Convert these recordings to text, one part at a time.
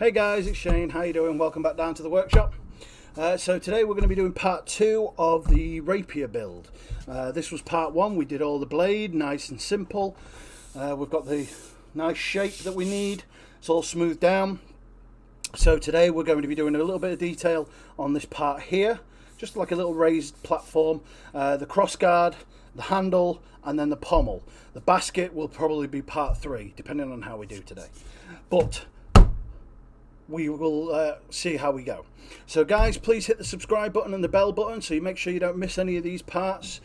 Hey guys, it's Shane. How you doing? Welcome back down to the workshop. So today we're going to be doing part 2 of the rapier build. This was part 1. We did all the blade, nice and simple. We've got the nice shape that we need. It's all smoothed down. So today we're going to be doing a little bit of detail on this part here. Just like a little raised platform. The crossguard, the handle, and then the pommel. The basket will probably be part 3, depending on how we do today. But we will see how we go. So guys, please hit the subscribe button and the bell button so you make sure you don't miss any of these parts.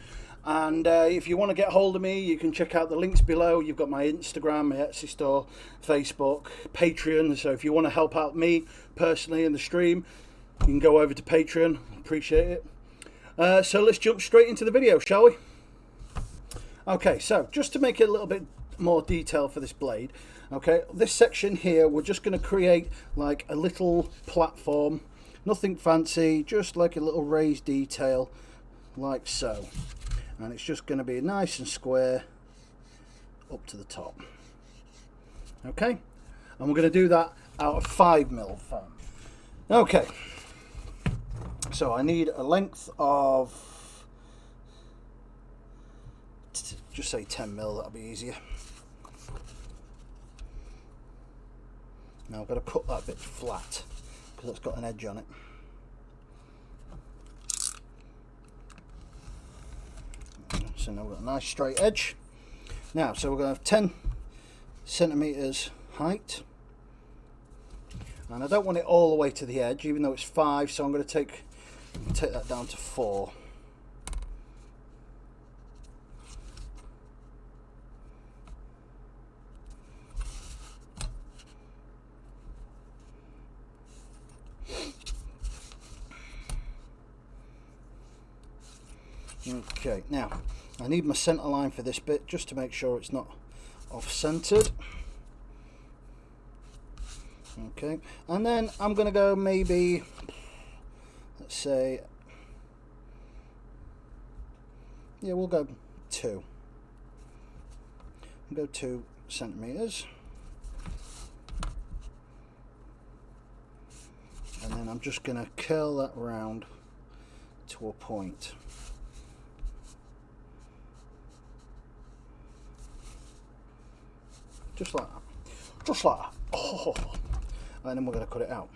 And if you want to get hold of me, you can check out the links below. You've got my Instagram, my Etsy store, Facebook, Patreon. So if you want to help out me personally in the stream, you can go over to Patreon. Appreciate it. So let's jump straight into the video, shall we? Okay, so just to make it a little bit more detail for this blade, okay, this section here, we're just going to create like a little platform, nothing fancy, just like a little raised detail like so, and it's just going to be nice and square up to the top. Okay, and we're going to do that out of 5mm foam. Okay, so I need a length of, just say 10mm, that'll be easier. Now I've got to cut that bit flat because it's got an edge on it. So now we've got a nice straight edge. Now, so we're going to have 10 centimeters height, and I don't want it all the way to the edge, even though it's 5. So I'm going to take that down to 4. Okay, now I need my center line for this bit just to make sure it's not off-centered. Okay, and then I'm going to go maybe, let's say, yeah, we'll go 2. We'll go 2 centimeters. And then I'm just going to curl that round to a point. Just like that. Just like that. Oh. And then we're going to cut it out.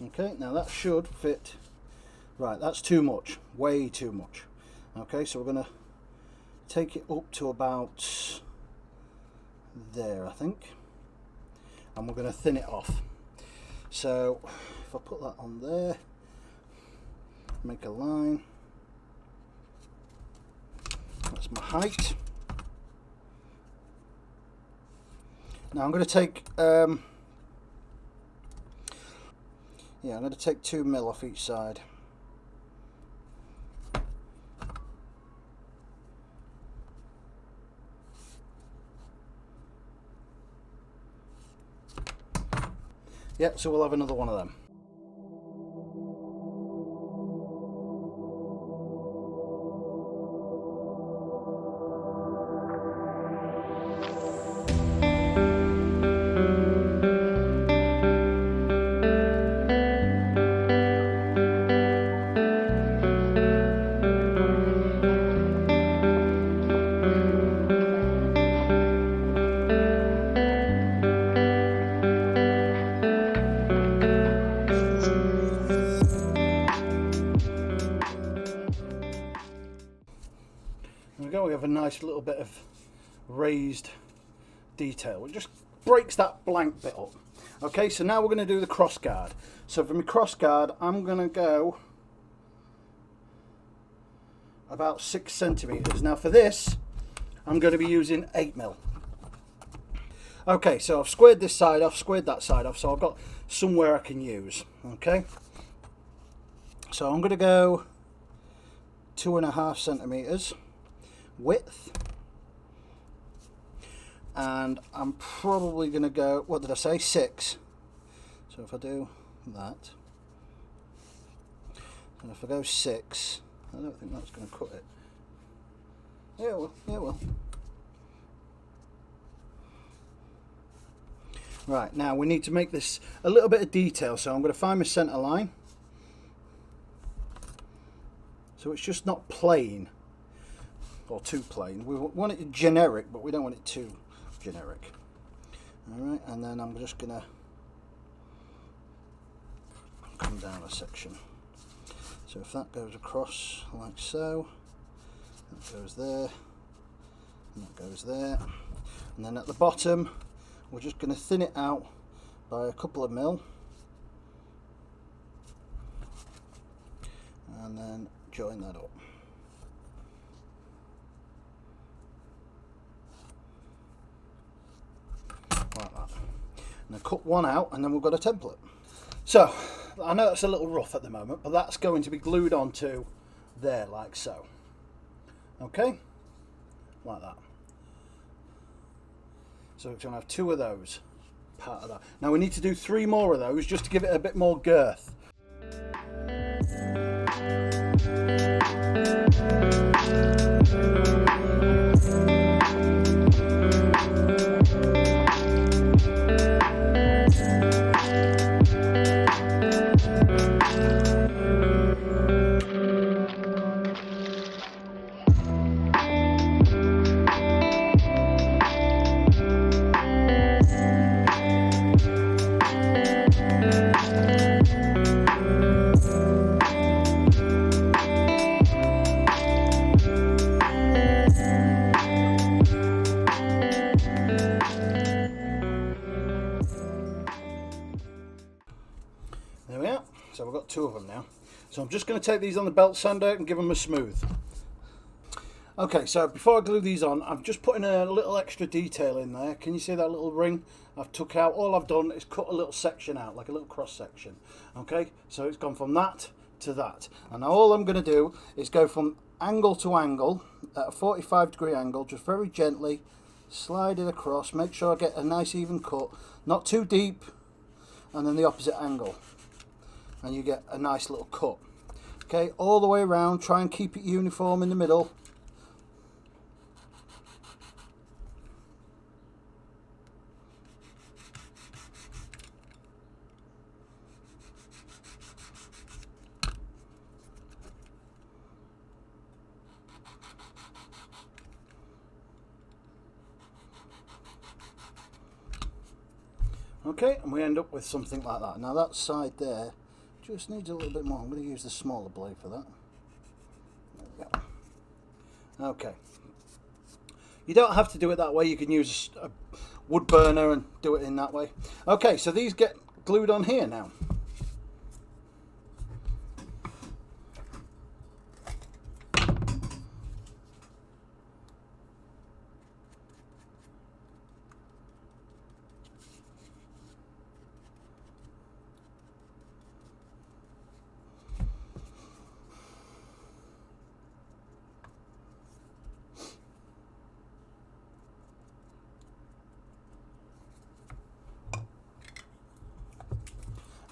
Okay, now that should fit. Right, that's too much. Way too much. Okay, so we're going to take it up to about there, I think, and we're going to thin it off. So if I put that on there, make a line, that's my height. Now I'm going to take I'm going to take 2mm off each side. Yeah, so we'll have another one of them. We have a nice little bit of raised detail. It just breaks that blank bit up. Okay, so now we're going to do the crossguard. So for my crossguard, I'm going to go about 6 centimeters. Now for this, I'm going to be using 8mm. Okay, so I've squared this side off, squared that side off, so I've got somewhere I can use. Okay, so I'm going to go 2.5 centimeters width, and I'm probably going to go, what did I say, 6. So if I do that, and if I go 6, I don't think that's going to cut it. Yeah, it will. Yeah, it will. Right, now we need to make this a little bit of detail, so I'm going to find my centre line. So it's just not plain, or too plain. We want it generic, but we don't want it too generic. Alright, and then I'm just going to come down a section. So if that goes across like so, that goes there, and that goes there, and then at the bottom we're just going to thin it out by a couple of mil, and then join that up. Like that. And I cut one out, and then we've got a template. So I know that's a little rough at the moment, but that's going to be glued onto there like so. Okay, like that. So we're going to have 2 of those, part of that. Now we need to do 3 more of those just to give it a bit more girth. There we are. So we've got 2 of them now. So I'm just going to take these on the belt sander and give them a smooth. Okay, so before I glue these on, I'm just putting a little extra detail in there. Can you see that little ring I've took out? All I've done is cut a little section out, like a little cross section. Okay, so it's gone from that to that. And now all I'm going to do is go from angle to angle at a 45-degree angle, just very gently slide it across, make sure I get a nice even cut, not too deep, and then the opposite angle, and you get a nice little cut. Okay, all the way around, try and keep it uniform in the middle. Okay, and we end up with something like that. Now that side there just needs a little bit more. I'm going to use the smaller blade for that. There we go. Okay. You don't have to do it that way. You can use a wood burner and do it in that way. Okay, so these get glued on here now.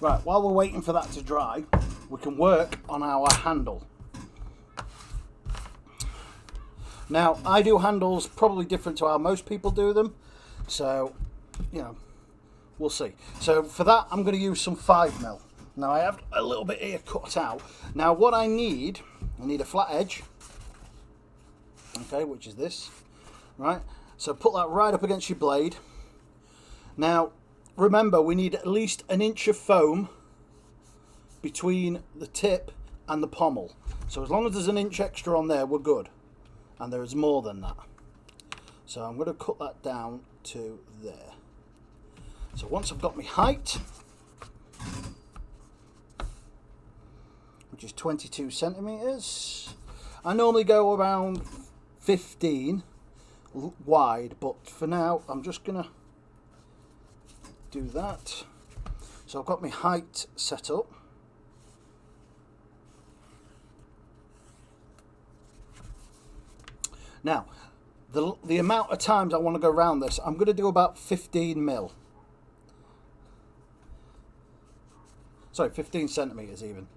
Right, while we're waiting for that to dry, we can work on our handle. Now, I do handles probably different to how most people do them, so, you know, we'll see. So for that, I'm going to use some 5mm. Now, I have a little bit here cut out. Now, what I need a flat edge, okay, which is this, right? So put that right up against your blade. Now, remember, we need at least 1 inch of foam between the tip and the pommel. So as long as there's 1 inch extra on there, we're good. And there is more than that. So I'm going to cut that down to there. So once I've got my height, which is 22 centimeters, I normally go around 15 wide, but for now I'm just going to do that. So I've got my height set up. Now, the amount of times I want to go around this, I'm going to do about 15mm. Sorry, 15 centimeters even.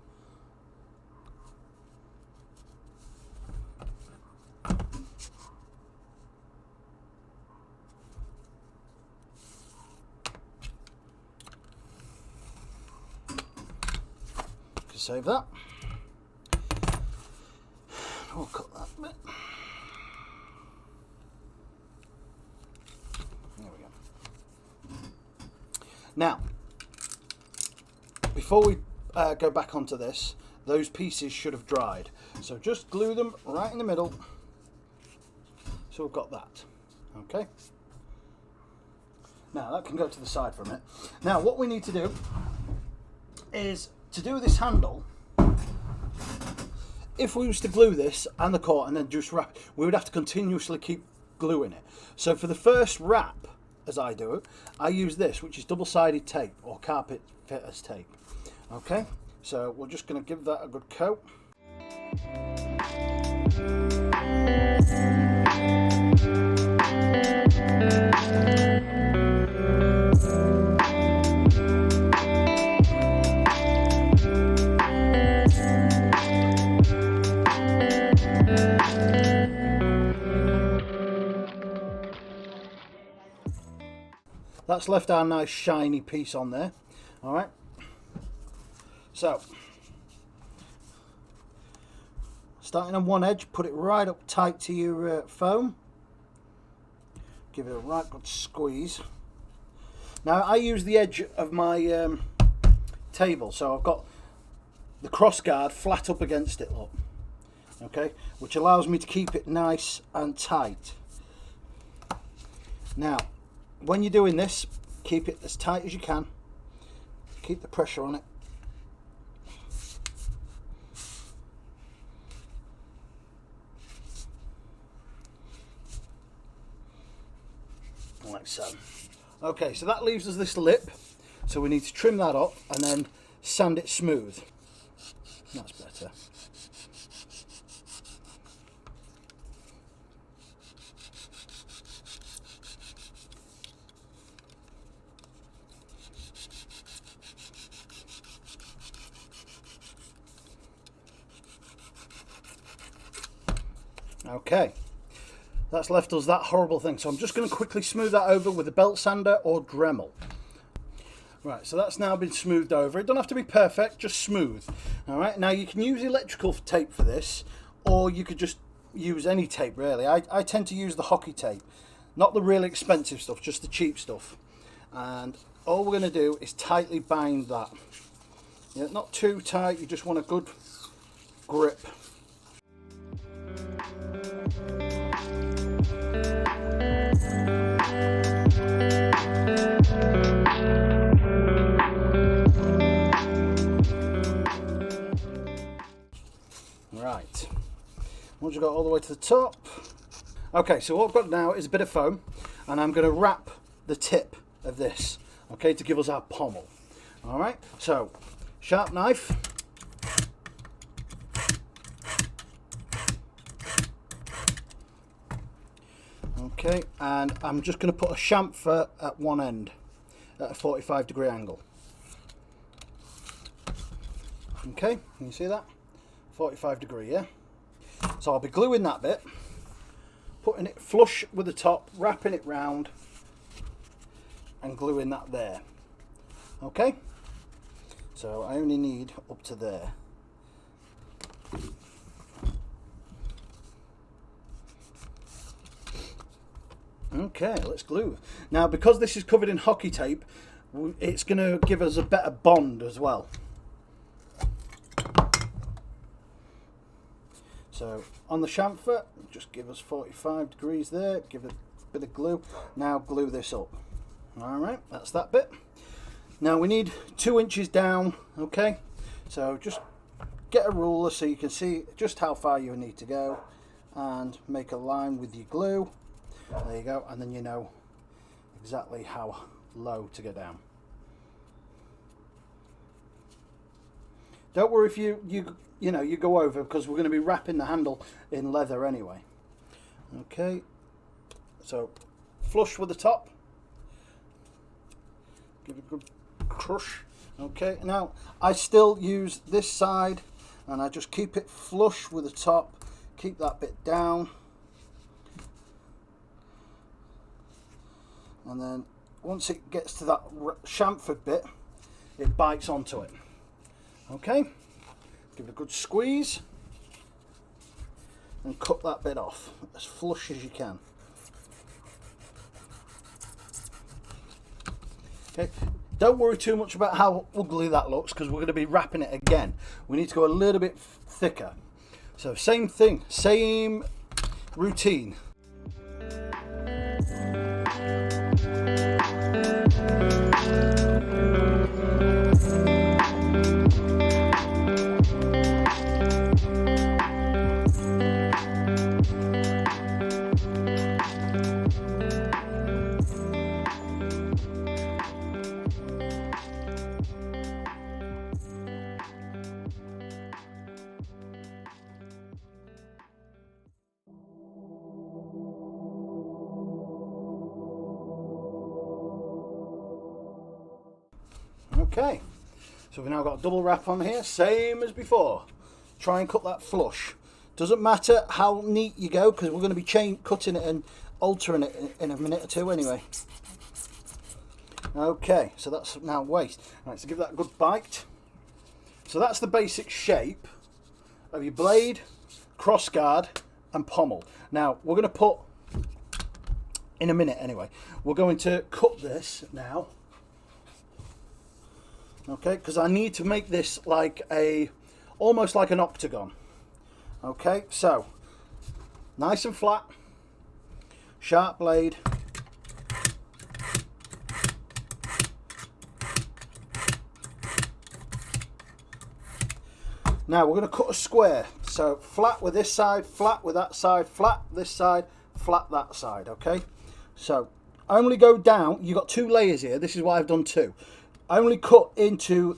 Save that. We'll cut that bit. There we go. Now, before we go back onto this, those pieces should have dried. So just glue them right in the middle. So we've got that. Okay. Now that can go to the side for a minute. Now what we need to do is to do this handle. If we was to glue this and the core and then just wrap, we would have to continuously keep gluing it. So for the first wrap, as I do it, I use this, which is double-sided tape or carpet fitters tape. Okay, so we're just going to give that a good coat. That's left our nice shiny piece on there. All right. So, starting on one edge, put it right up tight to your foam. Give it a right good squeeze. Now, I use the edge of my table, so I've got the cross guard flat up against it, look. Okay, which allows me to keep it nice and tight. Now, when you're doing this, keep it as tight as you can. Keep the pressure on it. Like so. Okay, so that leaves us this lip. So we need to trim that up and then sand it smooth. That's better. Okay, that's left us that horrible thing. So I'm just going to quickly smooth that over with a belt sander or Dremel. Right, so that's now been smoothed over. It don't have to be perfect, just smooth. All right, now you can use electrical tape for this, or you could just use any tape really. I tend to use the hockey tape, not the really expensive stuff, just the cheap stuff. And all we're going to do is tightly bind that. Yeah, not too tight, you just want a good grip. Right, once you got all the way to the top. Okay, so what I've got now is a bit of foam, and I'm going to wrap the tip of this, okay, to give us our pommel. All right, so sharp knife. Okay, and I'm just going to put a chamfer at one end at a 45-degree angle. Okay, can you see that? 45 degree, yeah? So I'll be gluing that bit, putting it flush with the top, wrapping it round, and gluing that there. Okay? So I only need up to there. Okay, let's glue. Now, because this is covered in hockey tape, it's going to give us a better bond as well. So on the chamfer, just give us 45 degrees there, give it a bit of glue. Now glue this up. All right, that's that bit. Now we need 2 inches down, okay? So just get a ruler so you can see just how far you need to go and make a line with your glue. There you go, and then you know exactly how low to go down. Don't worry if you know, you go over, because we're going to be wrapping the handle in leather anyway. Okay, so flush with the top. Give it a good crush, Okay, now I still use this side and I just keep it flush with the top, keep that bit down, and then once it gets to that chamfered bit, it bites onto it. Okay, give it a good squeeze and cut that bit off as flush as you can. Okay, don't worry too much about how ugly that looks, because we're going to be wrapping it again. We need to go a little bit thicker. So same thing, same routine. Okay, so we've now got a double wrap on here, same as before. Try and cut that flush. Doesn't matter how neat you go, because we're going to be cutting it and altering it in a minute or two anyway. Okay, so that's now waste. Right, so give that a good bite. So that's the basic shape of your blade, crossguard and pommel. Now we're going to put, in a minute anyway, we're going to cut this now. Okay, because I need to make this like almost like an octagon. Okay, so nice and flat, sharp blade. Now we're going to cut a square. So flat with this side, flat with that side, flat this side, flat that side. Okay, so only go down. You've got two layers here. This is why I've done two. Only cut into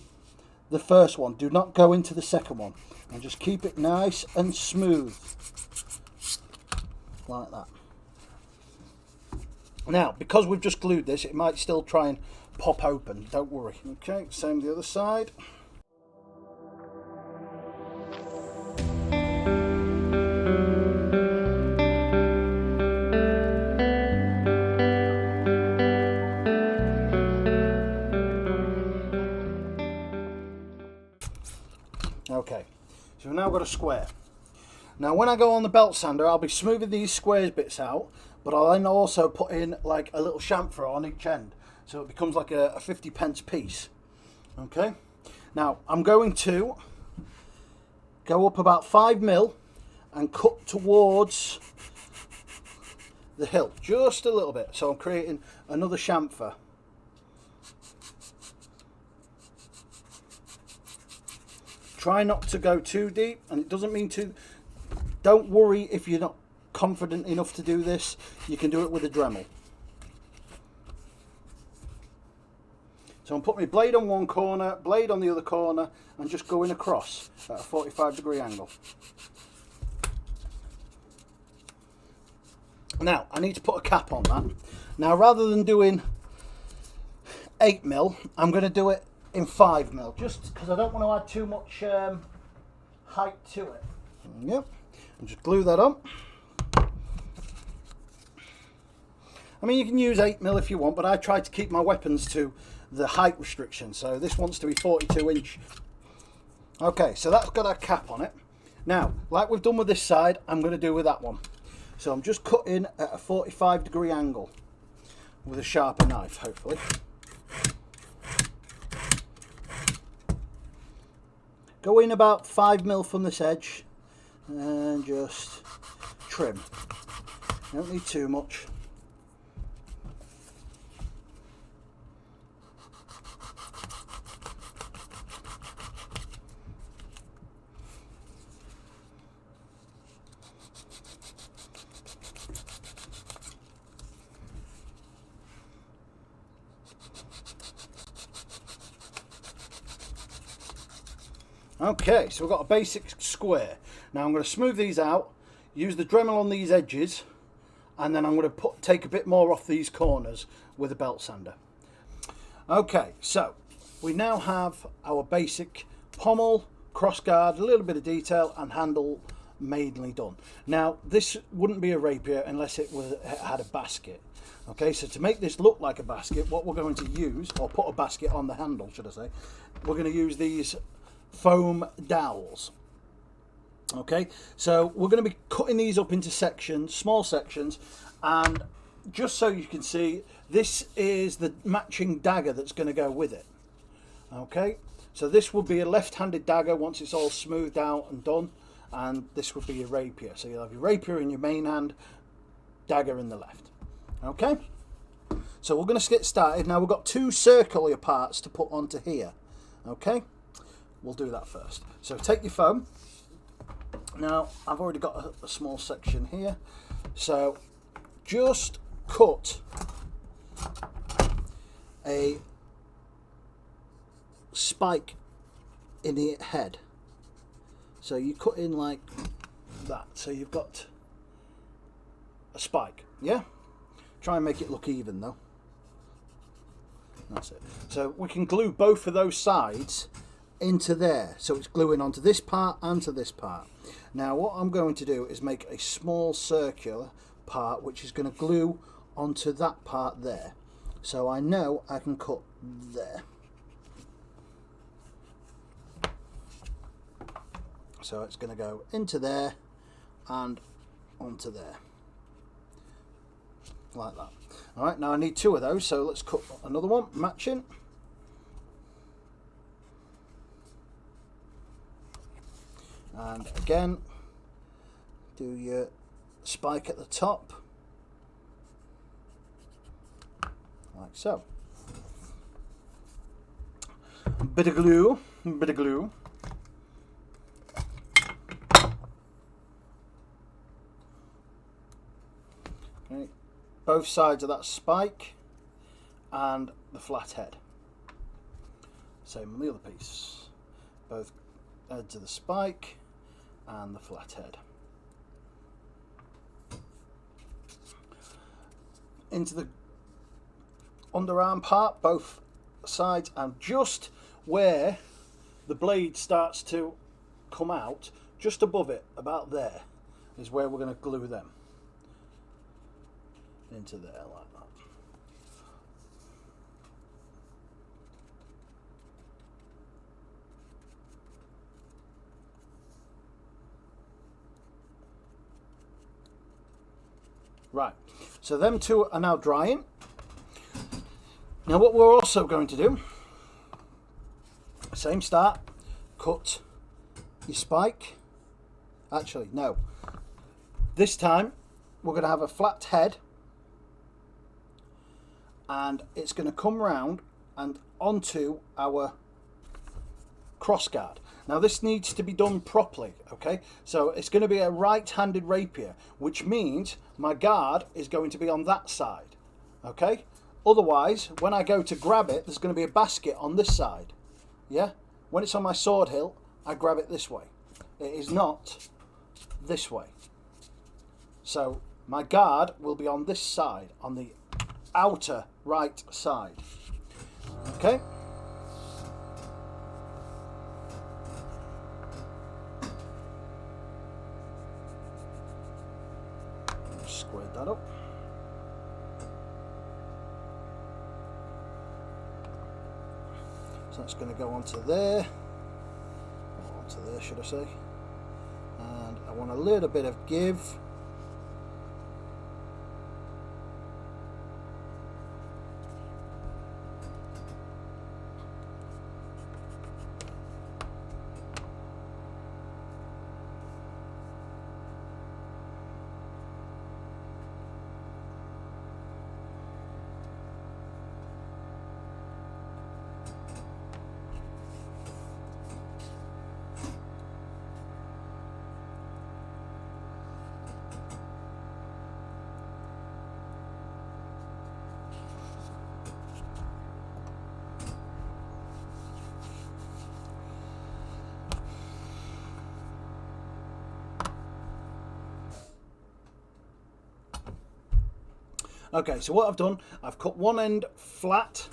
the first one, do not go into the second one, and just keep it nice and smooth like that. Now because we've just glued this, it might still try and pop open, don't worry. Okay, same the other side. Okay, so we've now got a square. Now when I go on the belt sander, I'll be smoothing these squares bits out, but I'll then also put in like a little chamfer on each end, so it becomes like a 50p piece. Okay, now I'm going to go up about 5mm and cut towards the hilt, just a little bit, so I'm creating another chamfer. Try not to go too deep, and it doesn't mean to. Don't worry if you're not confident enough to do this. You can do it with a Dremel. So I'm putting my blade on one corner, blade on the other corner, and just going across at a 45-degree angle. Now I need to put a cap on that. Now rather than doing 8mm, I'm going to do it in 5mm, just because I don't want to add too much height to it. Yep, and just glue that on. I mean, you can use 8mm if you want, but I try to keep my weapons to the height restriction, so this wants to be 42-inch. Okay, so that's got a cap on it. Now, like we've done with this side, I'm going to do with that one. So I'm just cutting at a 45-degree angle with a sharper knife, hopefully. Go in about 5mm from this edge and just trim. You don't need too much. Okay, so we've got a basic square. Now I'm going to smooth these out, use the Dremel on these edges, and then I'm going to take a bit more off these corners with a belt sander. Okay, so we now have our basic pommel, crossguard, a little bit of detail, and handle mainly done. Now, this wouldn't be a rapier unless it had a basket. Okay, so to make this look like a basket, what we're going to use, or put a basket on the handle, should I say, we're going to use these foam dowels. Okay, so we're going to be cutting these up into sections, small sections, and just so you can see, this is the matching dagger that's going to go with it. Okay, so this will be a left-handed dagger once it's all smoothed out and done, and this would be your rapier. So you'll have your rapier in your main hand, dagger in the left. Okay, so we're going to get started. Now we've got two circular parts to put onto here. Okay, we'll do that first. So take your foam. Now I've already got a small section here, so just cut a spike in the head. So you cut in like that, so you've got a spike, yeah? Try and make it look even though. That's it. So we can glue both of those sides into there, so it's gluing onto this part and to this part. Now what I'm going to do is make a small circular part which is going to glue onto that part there, so I know I can cut there. So it's going to go into there and onto there, like that. Alright, now I need two of those, so let's cut another one, matching. And again, do your spike at the top, like so. Bit of glue, bit of glue. Okay, both sides of that spike and the flat head. Same on the other piece. Both ends of the spike and the flat head. Into the underarm part, both sides, and just where the blade starts to come out, just above it, about there, is where we're going to glue them into there like that. Right, so them two are now drying. Now what we're also going to do, same start, cut your spike. Actually, no. This time we're going to have a flat head, and it's going to come round and onto our crossguard. Now this needs to be done properly, okay? So it's going to be a right-handed rapier, which means my guard is going to be on that side, okay? Otherwise, when I go to grab it, there's going to be a basket on this side, yeah? When it's on my sword hilt, I grab it this way. It is not this way. So my guard will be on this side, on the outer right side, okay? Squared that up. So that's going to go onto there, or onto there should I say, and I want a little bit of give. Okay, so what I've done, I've cut one end flat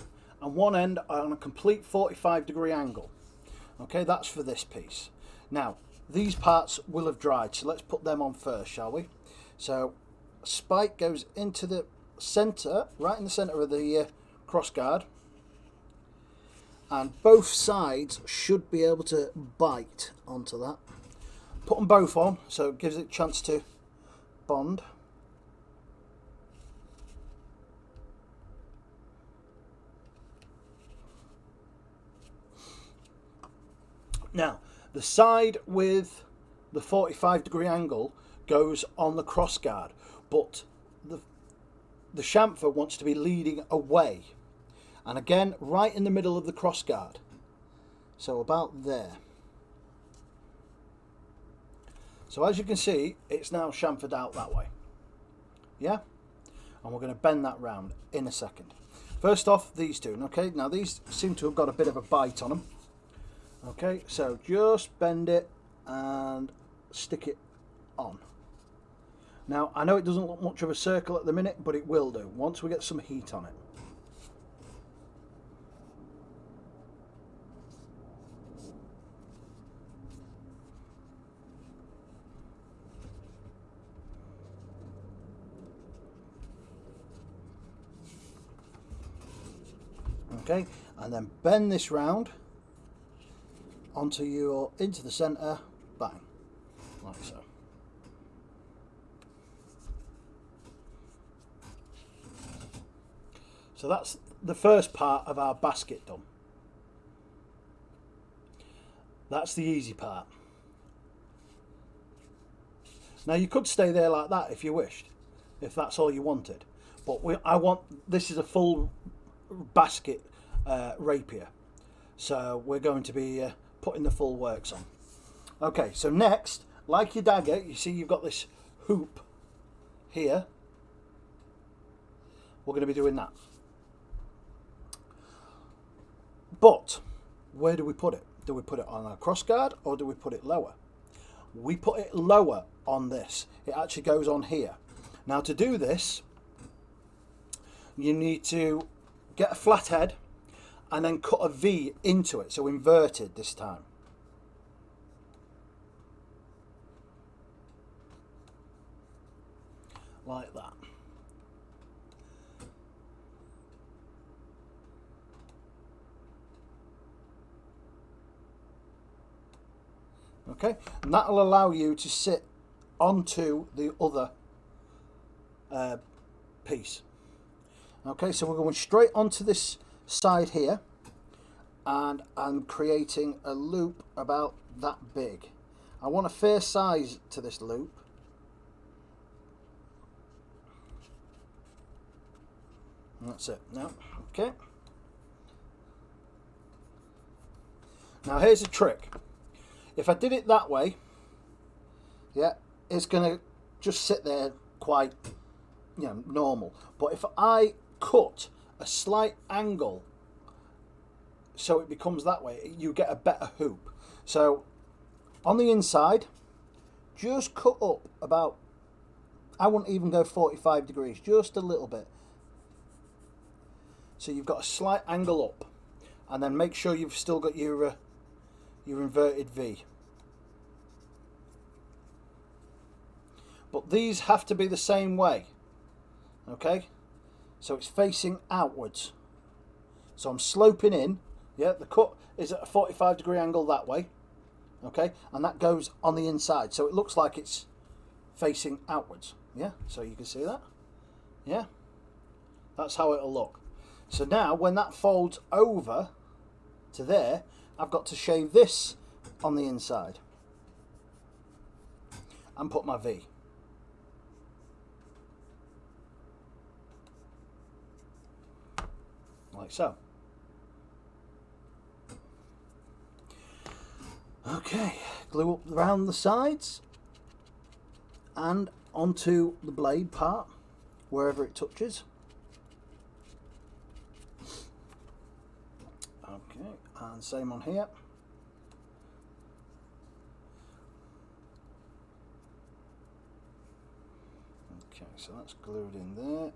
and one end on a complete 45-degree angle. Okay, that's for this piece. Now, these parts will have dried, so let's put them on first, shall we? So, spike goes into the centre, right in the centre of the crossguard, and both sides should be able to bite onto that. Put them both on, so it gives it a chance to bond. Now, the side with the 45-degree angle goes on the crossguard, but the chamfer wants to be leading away. And again, right in the middle of the crossguard. So about there. So as you can see, it's now chamfered out that way. Yeah? And we're going to bend that round in a second. First off, these two. Okay, now these seem to have got a bit of a bite on them. Okay, so just bend it and stick it on. Now, I know it doesn't look much of a circle at the minute, but it will do once we get some heat on it. Okay, and then bend this round into the centre, bang, like so. So that's the first part of our basket done. That's the easy part. Now you could stay there like that if you wished, if that's all you wanted. But this is a full basket rapier, so we're going to be putting the full works on. Okay, so next, like your dagger, you see you've got this hoop here. We're going to be doing that. But where do we put it? Do we put it on our crossguard or do we put it lower? We put it lower on this. It actually goes on here. Now to do this, you need to get a flat head and then cut a V into it, so inverted this time. Like that. Okay, and that will allow you to sit onto the other piece. Okay, so we're going straight onto this side here, and I'm creating a loop about that big. I want a fair size to this loop. And that's it. Now, okay. Now here's a trick. If I did it that way, yeah, it's going to just sit there quite, normal. But if I cut a slight angle so it becomes that way, you get a better hoop. So on the inside, just cut up about, I wouldn't even go 45 degrees, just a little bit. So you've got a slight angle up, and then make sure you've still got your inverted V. But these have to be the same way. Okay? So it's facing outwards. So I'm sloping in. Yeah, the cut is at a 45-degree angle that way. Okay? And that goes on the inside. So it looks like it's facing outwards. Yeah? So you can see that? Yeah? That's how it'll look. So now when that folds over to there, I've got to shave this on the inside and put my V. Like so. Okay, glue up around the sides and onto the blade part, wherever it touches. Okay, and same on here. Okay, so that's glued in there, and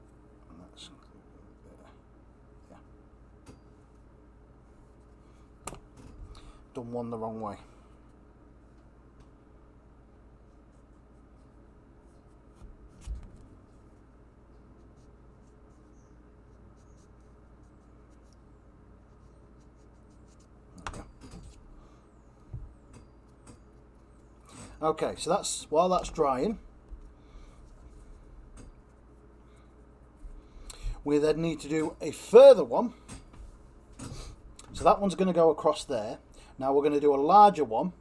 that's glued in there. done one the wrong way. Okay, so that's while that's drying, we then need to do a further one. So that one's going to go across there. Now we're going to do a larger one,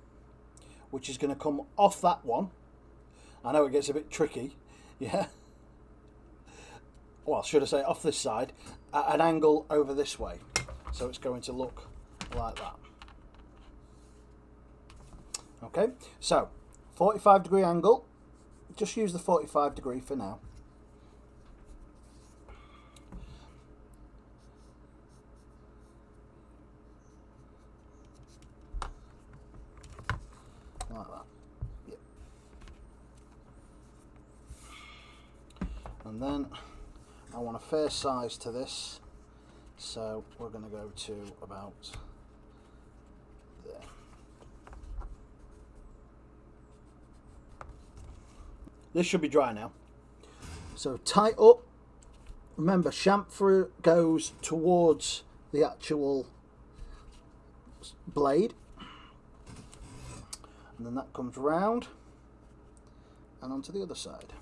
which is going to come off that one. I know it gets a bit tricky, yeah. Well, should I say off this side, at an angle over this way. So it's going to look like that. Okay, so 45-degree angle. Just use the 45-degree for now. Like that. Yep. And then I want a fair size to this, so we're going to go to about there. This should be dry now. So tight up. Remember, chamfer goes towards the actual blade. And then that comes round and onto the other side.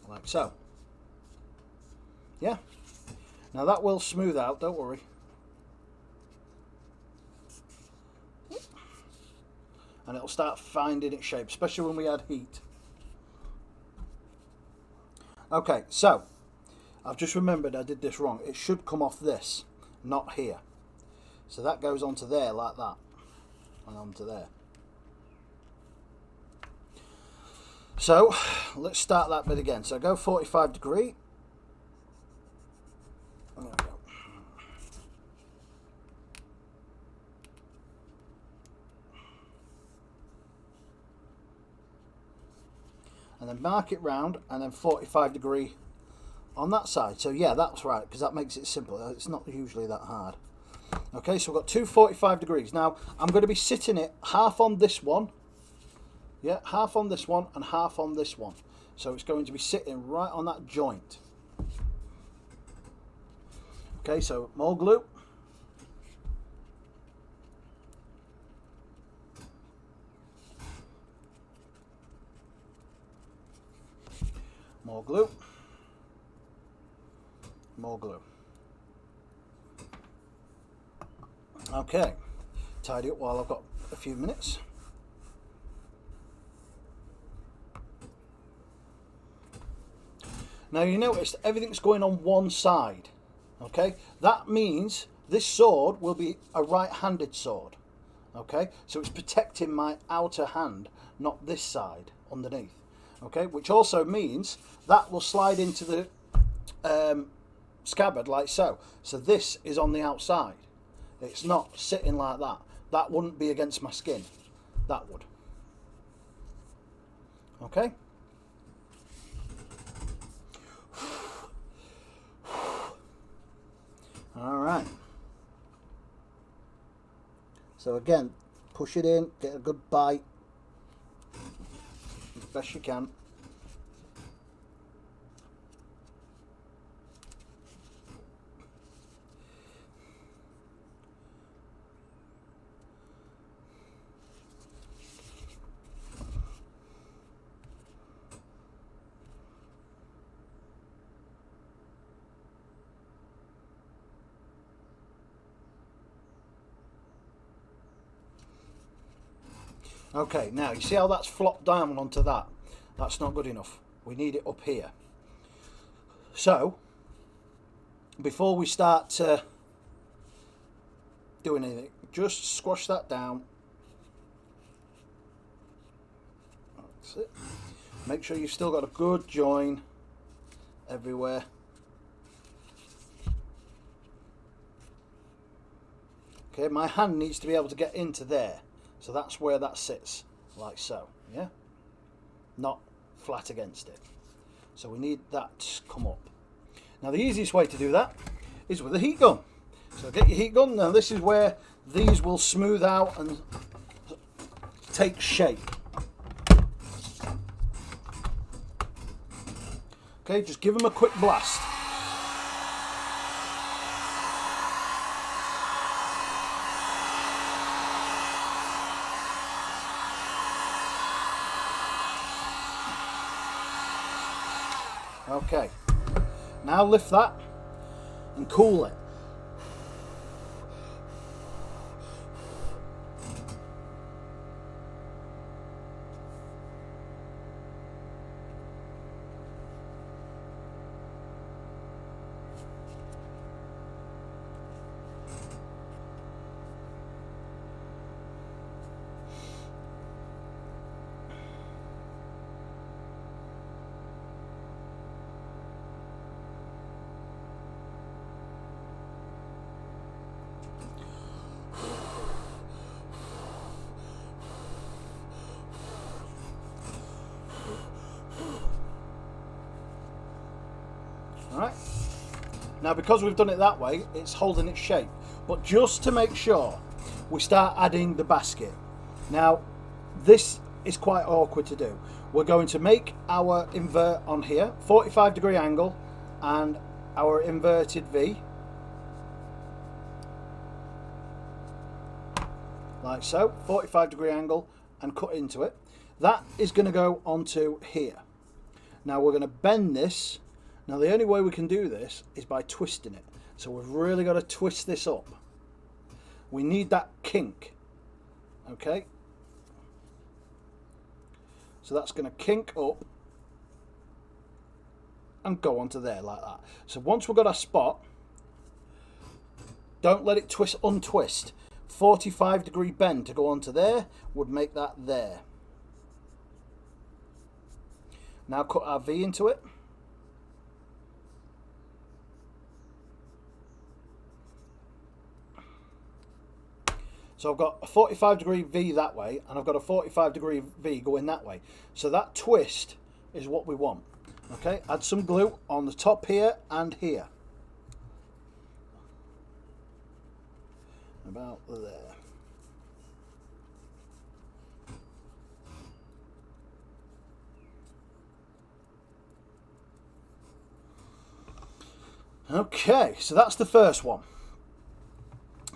Like so. Yeah. Now that will smooth out, don't worry. And it'll start finding its shape, especially when we add heat. Okay, so I've just remembered I did this wrong. It should come off this, not here. So that goes onto there like that, and onto there. So let's start that bit again. So go 45-degree. There we go. And then mark it round, and then 45-degree on that side. So yeah, that's right, because that makes it simple. It's not usually that hard. Okay, so we've got two 45 degrees. Now I'm going to be sitting it half on this one. Yeah, half on this one and half on this one. So it's going to be sitting right on that joint. Okay, so more glue. More glue. More glue. Okay, tidy up while I've got a few minutes. Now you notice everything's going on one side. Okay, that means this sword will be a right-handed sword. Okay, so it's protecting my outer hand, not this side underneath. Okay, which also means that will slide into the scabbard like so. So this is on the outside. It's not sitting like that. That wouldn't be against my skin. That would. Okay. All right. So again, push it in, get a good bite as best you can. Okay, now you see how that's flopped down onto that? That's not good enough. We need it up here. So, before we start doing anything, just squash that down. That's it. Make sure you've still got a good join everywhere. Okay, my hand needs to be able to get into there. So that's where that sits, like so, yeah? Not flat against it. So we need that to come up. Now the easiest way to do that is with a heat gun. So get your heat gun. Now this is where these will smooth out and take shape. Okay, just give them a quick blast. Okay, now lift that and cool it. Alright, now because we've done it that way, it's holding its shape. But just to make sure, we start adding the basket. Now, this is quite awkward to do. We're going to make our invert on here, 45-degree angle, and our inverted V. Like so, 45-degree angle, and cut into it. That is going to go onto here. Now we're going to bend this. Now the only way we can do this is by twisting it. So we've really got to twist this up. We need that kink. Okay. So that's going to kink up and go onto there like that. So once we've got our spot, don't let it untwist. 45-degree bend to go onto there would make that there. Now cut our V into it. So I've got a 45-degree V that way, and I've got a 45-degree V going that way. So that twist is what we want. Okay, add some glue on the top here and here. About there. Okay, so that's the first one.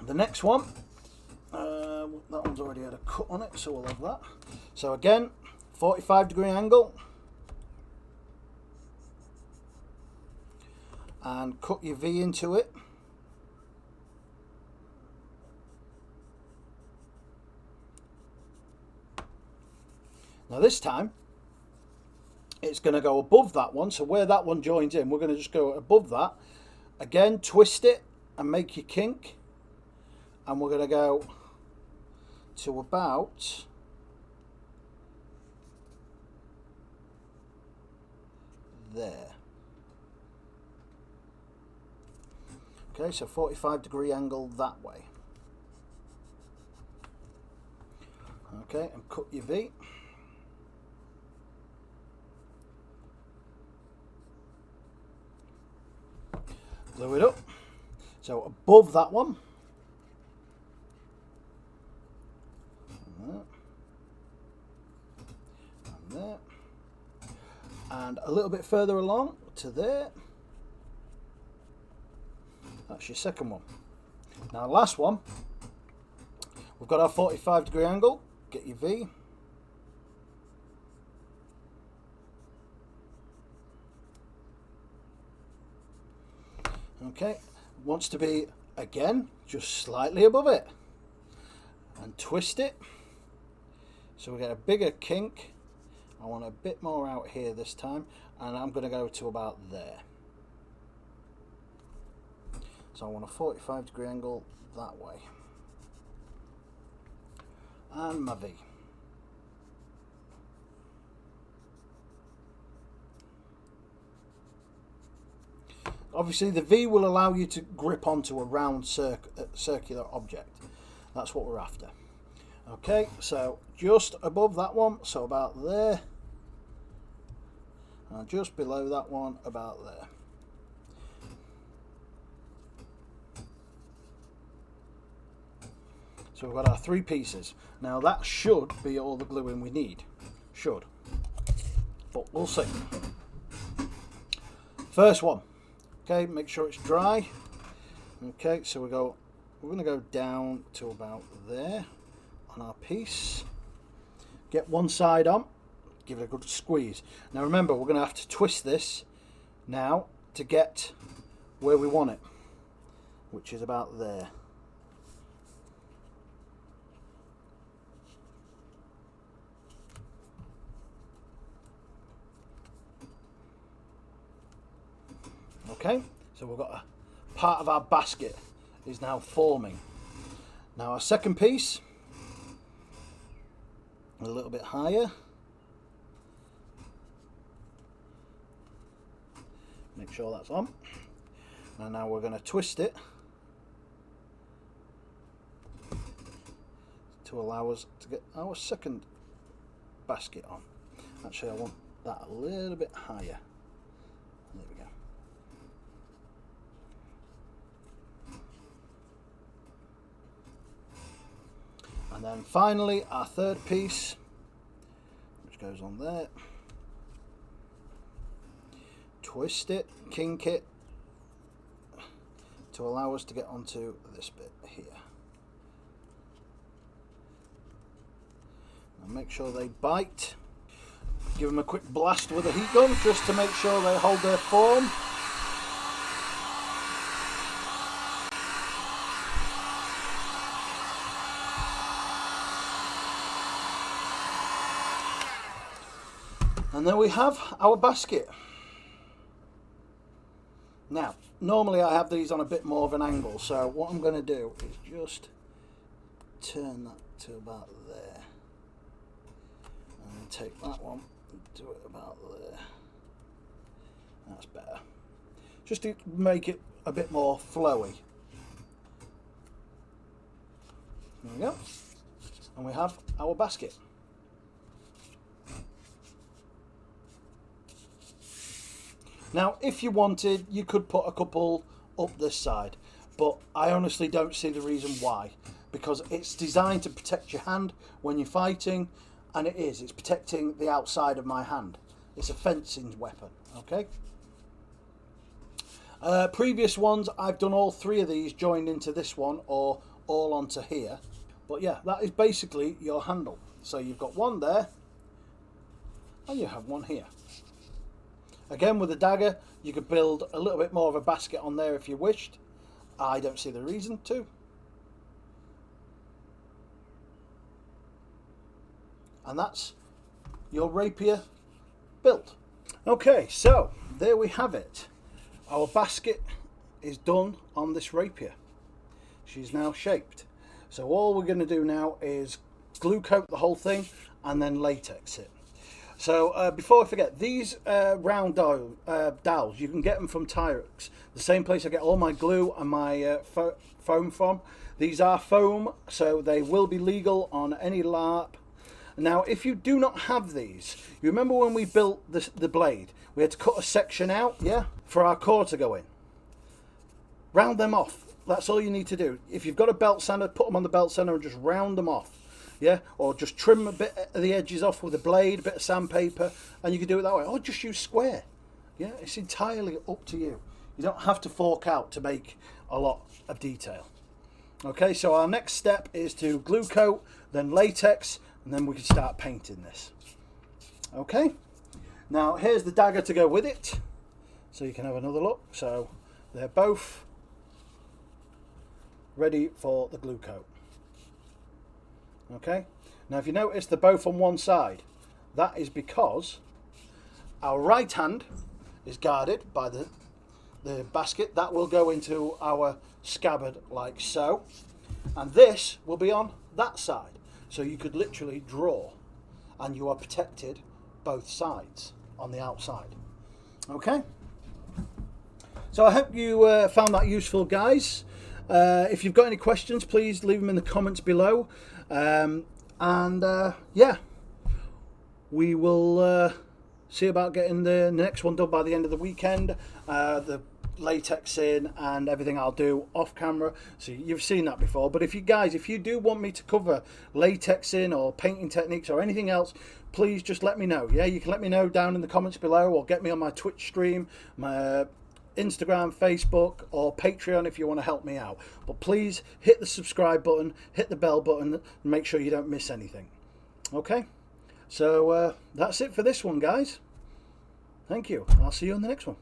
The next one, that one's already had a cut on it, so we'll have that. So again, 45-degree angle. And cut your V into it. Now this time, it's going to go above that one. So where that one joins in, we're going to just go above that. Again, twist it and make your kink. And we're going to go to about there. Okay, so 45-degree angle that way. Okay, and cut your V. Glue it up. So above that one. And there. And a little bit further along to there. That's your second one. Now last one. We've got our 45-degree angle. Get your V. Okay, wants to be, again, just slightly above it. And twist it. So we get a bigger kink. I want a bit more out here this time. And I'm going to go to about there. So I want a 45-degree angle that way. And my V. Obviously the V will allow you to grip onto a round circular object. That's what we're after. Okay, so just above that one, so about there. and just below that one about there. So we've got our 3 pieces. Now that should be all the gluing we need. Should. But we'll see. First one. Okay, make sure it's dry. Okay, so we're going to go down to about there on our piece. Get one side on. Give it a good squeeze. Now remember, we're going to have to twist this now to get where we want it, which is about there. Okay, so we've got a part of our basket is now forming. Now our second piece, a little bit higher. Make sure that's on. And now we're going to twist it to allow us to get our second basket on. Actually, I want that a little bit higher. There we go. And then finally our third piece, which goes on there. Twist it, kink it to allow us to get onto this bit here. Now make sure they bite. Give them a quick blast with a heat gun just to make sure they hold their form. And then we have our basket. Now, normally I have these on a bit more of an angle, so what I'm going to do is just turn that to about there. And then take that one and do it about there. That's better. Just to make it a bit more flowy. There we go. And we have our basket. Now, if you wanted, you could put a couple up this side, but I honestly don't see the reason why, because it's designed to protect your hand when you're fighting, and it is. It's protecting the outside of my hand. It's a fencing weapon, okay? Previous ones, I've done all 3 of these joined into this one, or all onto here. But yeah, that is basically your handle. So you've got one there, and you have one here. Again, with a dagger, you could build a little bit more of a basket on there if you wished. I don't see the reason to. And that's your rapier built. Okay, so there we have it. Our basket is done on this rapier. She's now shaped. So all we're going to do now is glue coat the whole thing and then latex it. So before I forget, these round dowels, you can get them from Tyrex, the same place I get all my glue and my foam from. These are foam, so they will be legal on any LARP. Now, if you do not have these, you remember when we built the blade, we had to cut a section out, yeah, for our core to go in. Round them off. That's all you need to do. If you've got a belt sander, put them on the belt sander and just round them off. Yeah, or just trim a bit of the edges off with a blade, a bit of sandpaper, and you can do it that way. Or just use square. Yeah, it's entirely up to you. You don't have to fork out to make a lot of detail. Okay, so our next step is to glue coat, then latex, and then we can start painting this. Okay, now here's the dagger to go with it, so you can have another look. So they're both ready for the glue coat. Okay, now if you notice they're both on one side, that is because our right hand is guarded by the basket. That will go into our scabbard like so, and this will be on that side. So you could literally draw and you are protected both sides on the outside. Okay, so I hope you found that useful, guys. If you've got any questions, please leave them in the comments below. Yeah, we will see about getting the next one done by the end of the weekend. The latex in and everything I'll do off camera, so you've seen that before. But if you guys, if you do want me to cover latex in or painting techniques or anything else, please just let me know. Yeah, you can let me know down in the comments below, or get me on my Twitch stream, my Instagram, Facebook, or Patreon if you want to help me out. But please hit the subscribe button, hit the bell button, and make sure you don't miss anything. Okay, so that's it for this one, guys. Thank you. I'll see you on the next one.